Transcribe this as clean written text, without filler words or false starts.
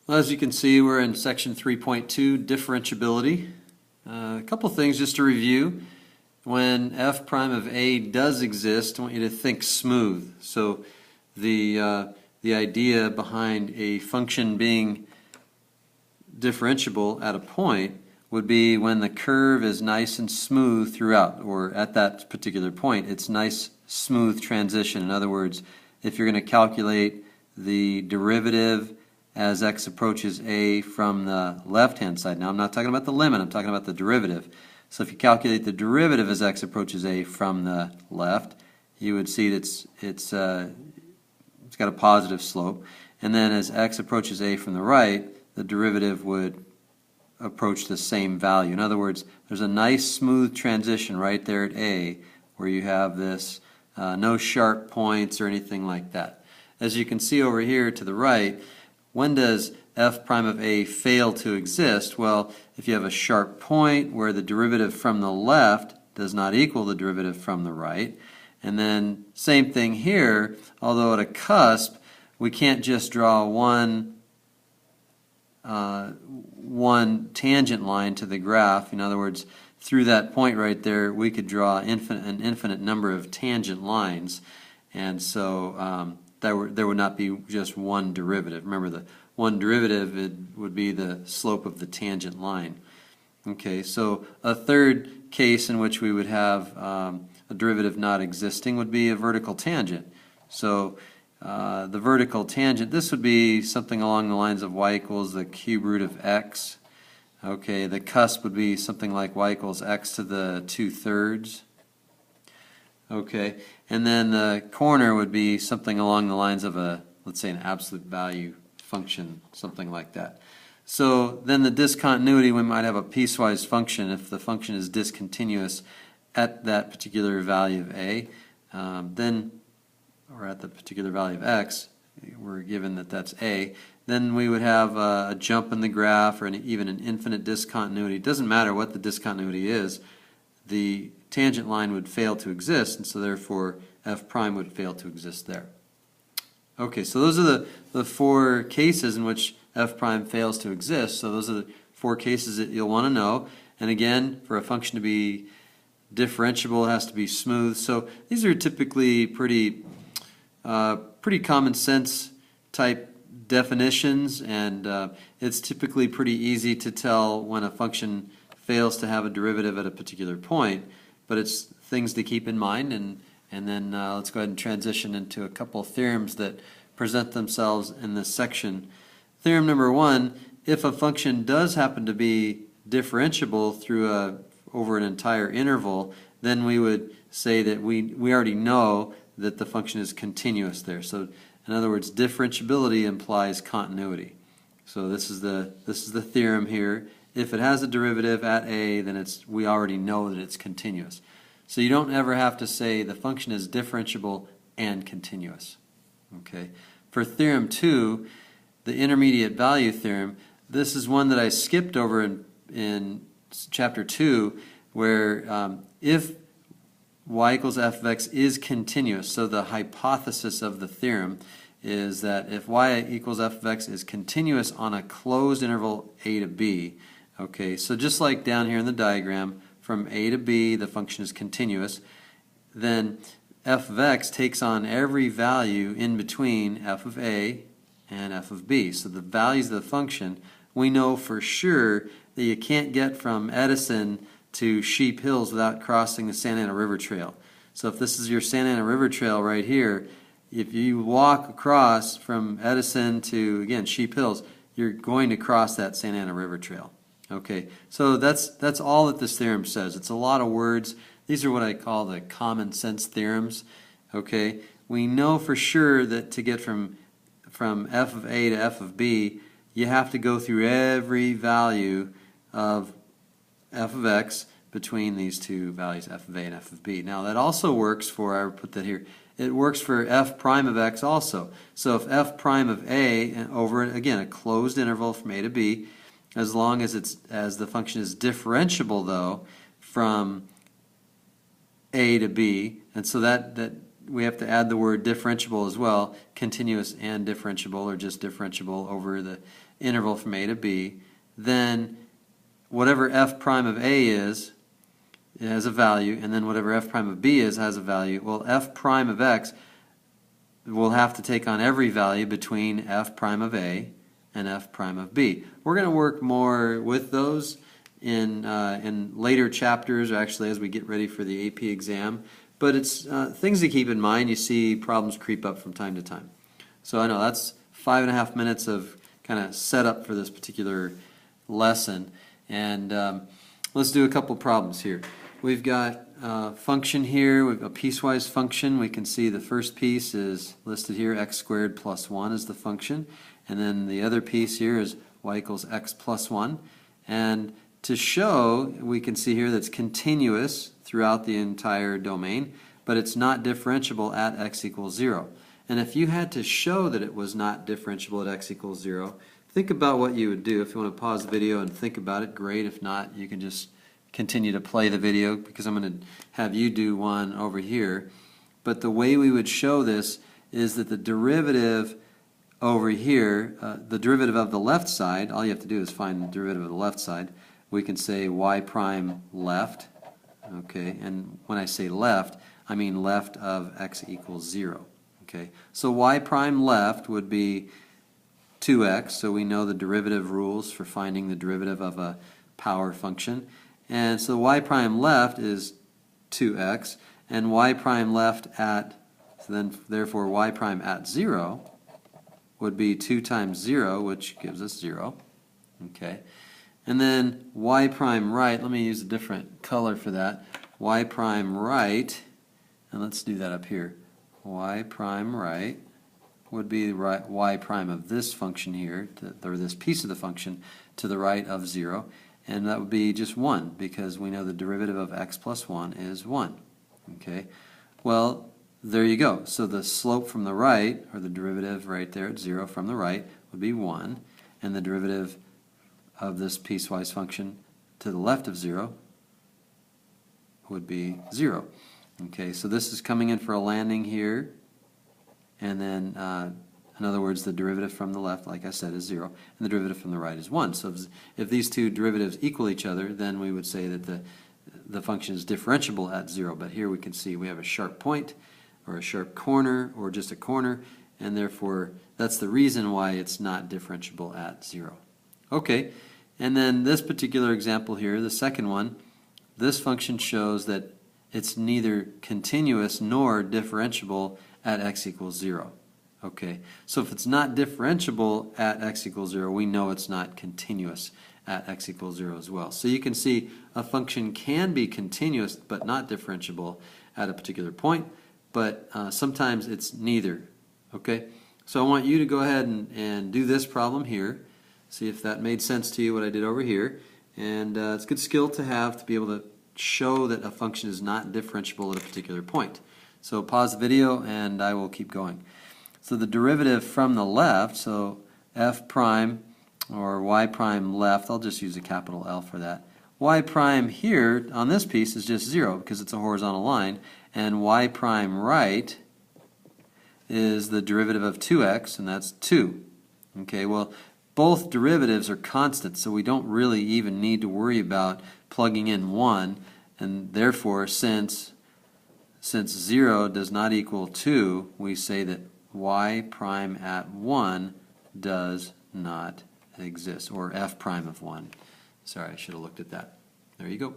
Well, as you can see, we're in section 3.2, differentiability. A couple things just to review. When f prime of a does exist, I want you to think smooth. So the idea behind a function being differentiable at a point would be when the curve is nice and smooth throughout, or at that particular point, it's nice, smooth transition. In other words, if you're going to calculate the derivative as x approaches a from the left-hand side. Now, I'm not talking about the limit, I'm talking about the derivative. So if you calculate the derivative as x approaches a from the left, you would see that it's got a positive slope. And then as x approaches a from the right, the derivative would approach the same value. In other words, there's a nice smooth transition right there at a where you have this no sharp points or anything like that. As you can see over here to the right, when does f prime of a fail to exist? Well, if you have a sharp point where the derivative from the left does not equal the derivative from the right, and then same thing here, although at a cusp, we can't just draw one tangent line to the graph. In other words, through that point right there, we could draw an infinite number of tangent lines, and so there would not be just one derivative. Remember, the one derivative would be the slope of the tangent line. Okay, so a third case in which we would have a derivative not existing would be a vertical tangent. So the vertical tangent, this would be something along the lines of y equals the cube root of x. Okay, the cusp would be something like y equals x to the 2/3. Okay, and then the corner would be something along the lines of let's say an absolute value function, something like that. So then the discontinuity, we might have a piecewise function if the function is discontinuous at that particular value of a, or at the particular value of x, we're given that that's a, then we would have a jump in the graph or even an infinite discontinuity. It doesn't matter what the discontinuity is, the tangent line would fail to exist, and so therefore f prime would fail to exist there. Okay, so those are the four cases in which f prime fails to exist. So those are the four cases that you'll want to know. And again, for a function to be differentiable, it has to be smooth. So these are typically pretty common sense type definitions, and it's typically pretty easy to tell when a function fails to have a derivative at a particular point, but it's things to keep in mind, and then let's go ahead and transition into a couple of theorems that present themselves in this section. Theorem number one, if a function does happen to be differentiable through over an entire interval, then we would say that we already know that the function is continuous there. So in other words, differentiability implies continuity. So this is the theorem here. If it has a derivative at a, then we already know that it's continuous. So you don't ever have to say the function is differentiable and continuous. Okay. For theorem 2, the intermediate value theorem, this is one that I skipped over in chapter 2, where if y equals f of x is continuous, so the hypothesis of the theorem is that if y equals f of x is continuous on a closed interval a to b, okay, so just like down here in the diagram, from a to b the function is continuous, then f of x takes on every value in between f of a and f of b. So the values of the function, we know for sure that you can't get from Edison to Sheep Hills without crossing the Santa Ana River Trail. So if this is your Santa Ana River Trail right here, if you walk across from Edison to, again, Sheep Hills, you're going to cross that Santa Ana River Trail. Okay, so that's all that this theorem says. It's a lot of words. These are what I call the common sense theorems. Okay, we know for sure that to get from f of a to f of b, you have to go through every value of f of x between these two values, f of a and f of b. Now that also works for, I put that here, it works for f prime of x also. So if f prime of a, and over, again, a closed interval from a to b, as long as the function is differentiable though from a to b, and so that we have to add the word differentiable as well, continuous and differentiable, or just differentiable over the interval from a to b, then whatever f prime of a is, it has a value, and then whatever f prime of b is has a value. Well, f prime of x will have to take on every value between f prime of a and f prime of b. We're going to work more with those in later chapters, or actually as we get ready for the AP exam. But it's things to keep in mind. You see problems creep up from time to time. So I know that's 5.5 minutes of kind of setup for this particular lesson. And let's do a couple problems here. We've got a function here. We've got a piecewise function. We can see the first piece is listed here, x squared plus 1 is the function. And then the other piece here is y equals x plus 1. And to show, we can see here that's continuous throughout the entire domain, but it's not differentiable at x equals 0. And if you had to show that it was not differentiable at x equals 0, think about what you would do. If you want to pause the video and think about it, great. If not, you can just continue to play the video, because I'm going to have you do one over here. But the way we would show this is that the derivative over here, the derivative of the left side, all you have to do is find the derivative of the left side. We can say y prime left, okay, and when I say left, I mean left of x equals 0, okay. So y prime left would be 2x, so we know the derivative rules for finding the derivative of a power function. And so y prime left is 2x, and y prime left at, so then therefore y prime at 0 would be 2 times 0, which gives us 0, okay. And then y prime right, let me use a different color for that, y prime right, and let's do that up here, y prime right would be y prime of this function here, or this piece of the function, to the right of 0, and that would be just 1, because we know the derivative of x plus 1 is 1. Okay, well, there you go. So the slope from the right, or the derivative right there at 0 from the right, would be 1, and the derivative of this piecewise function to the left of 0 would be 0. Okay, so this is coming in for a landing here, and then in other words, the derivative from the left, like I said, is 0, and the derivative from the right is 1. So if these two derivatives equal each other, then we would say that the function is differentiable at 0. But here we can see we have a sharp point, or a sharp corner, or just a corner, and therefore that's the reason why it's not differentiable at 0. Okay, and then this particular example here, the second one, this function shows that it's neither continuous nor differentiable at x equals 0. Okay, so if it's not differentiable at x equals 0, we know it's not continuous at x equals 0 as well. So you can see a function can be continuous but not differentiable at a particular point, but sometimes it's neither. Okay, so I want you to go ahead and do this problem here. See if that made sense to you, what I did over here. And it's a good skill to have to be able to show that a function is not differentiable at a particular point. So pause the video and I will keep going. So the derivative from the left, so f prime or y prime left, I'll just use a capital L for that. Y prime here on this piece is just 0 because it's a horizontal line, and y prime right is the derivative of 2x, and that's 2. Okay, well, both derivatives are constant, so we don't really even need to worry about plugging in 1, and therefore since 0 does not equal 2, we say that y prime at 1 does not exist, or f prime of 1. Sorry, I should have looked at that. There you go.